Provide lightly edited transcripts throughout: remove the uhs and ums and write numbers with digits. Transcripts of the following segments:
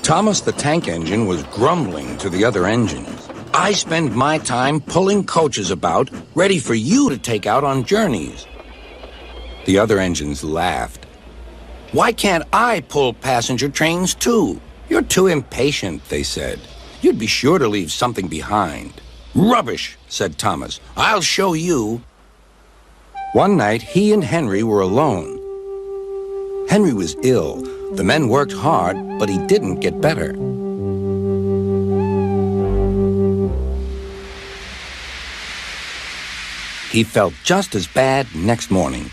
Thomas the Tank Engine was grumbling to the other engines. I spend my time pulling coaches about, ready for you to take out on journeys. The other engines laughed. Why can't I pull passenger trains too? You're too impatient, they said. You'd be sure to leave something behind. Rubbish, said Thomas. I'll show you. One night, he and Henry were alone. Henry was ill. The men worked hard, but he didn't get better. He felt just as bad next morning.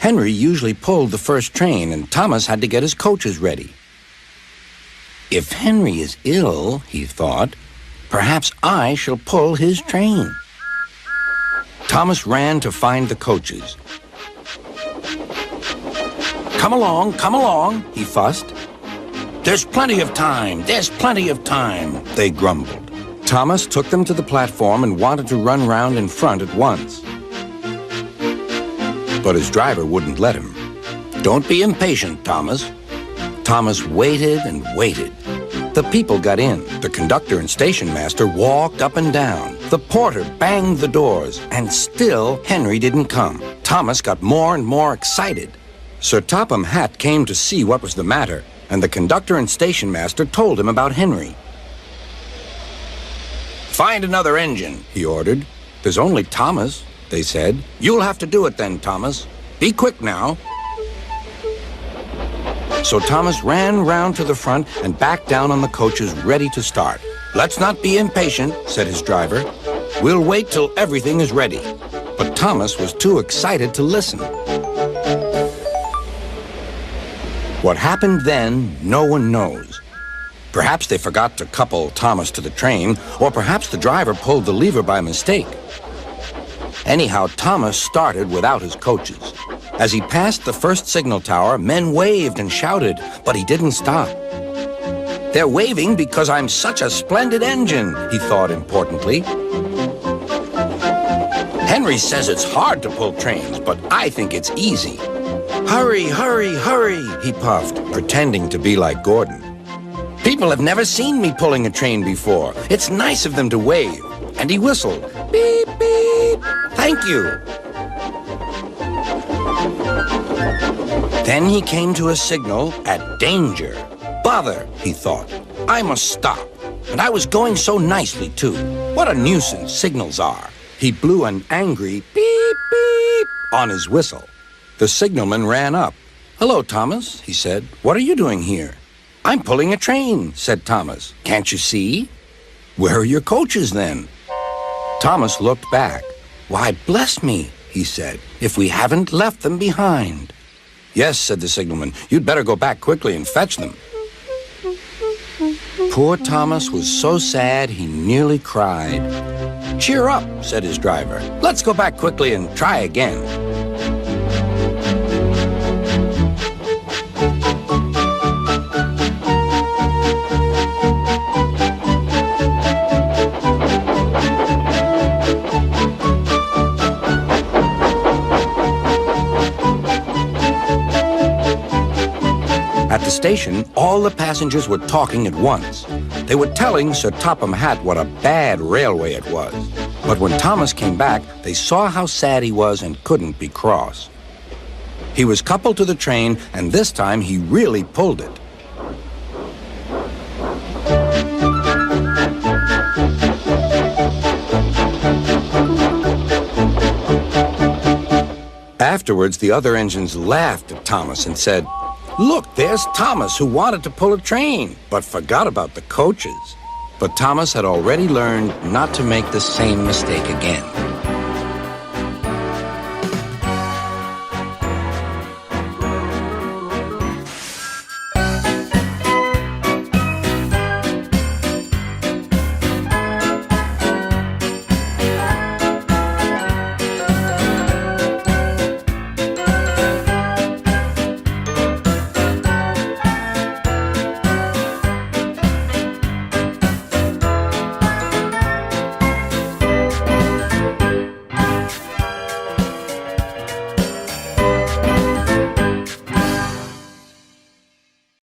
Henry usually pulled the first train, and Thomas had to get his coaches ready. If Henry is ill, he thought, perhaps I shall pull his train. Thomas ran to find the coaches. Come along, he fussed. There's plenty of time, they grumbled. Thomas took them to the platform and wanted to run round in front at once. But his driver wouldn't let him. Don't be impatient, Thomas. Thomas waited and waited. The people got in. The conductor and station master walked up and down. The porter banged the doors, and still Henry didn't come. Thomas got more and more excited. Sir Topham Hatt came to see what was the matter, and the conductor and station master told him about Henry. Find another engine, he ordered. There's only Thomas, they said. You'll have to do it then, Thomas. Be quick now. So Thomas ran round to the front and back down on the coaches, ready to start. Let's not be impatient, said his driver. We'll wait till everything is ready. But Thomas was too excited to listen. What happened then, no one knows. Perhaps they forgot to couple Thomas to the train, or perhaps the driver pulled the lever by mistake. Anyhow, Thomas started without his coaches. As he passed the first signal tower, men waved and shouted, but he didn't stop. They're waving because I'm such a splendid engine, he thought importantly. Henry says it's hard to pull trains, but I think it's easy. Hurry, hurry, hurry, he puffed, pretending to be like Gordon. People have never seen me pulling a train before. It's nice of them to wave. And he whistled. Beep, beep. Thank you. Then he came to a signal at danger. Bother, he thought. I must stop. And I was going so nicely, too. What a nuisance signals are. He blew an angry beep, beep on his whistle. The signalman ran up. Hello, Thomas, he said. What are you doing here? I'm pulling a train, said Thomas. Can't you see? Where are your coaches, then? Thomas looked back. Why, bless me, he said, if we haven't left them behind. Yes, said the signalman. You'd better go back quickly and fetch them. Poor Thomas was so sad he nearly cried. Cheer up, said his driver. Let's go back quickly and try again. At the station, all the passengers were talking at once. They were telling Sir Topham Hatt what a bad railway it was. But when Thomas came back, they saw how sad he was and couldn't be cross. He was coupled to the train, and this time he really pulled it. Afterwards, the other engines laughed at Thomas and said, Look, there's Thomas who wanted to pull a train, but forgot about the coaches. But Thomas had already learned not to make the same mistake again.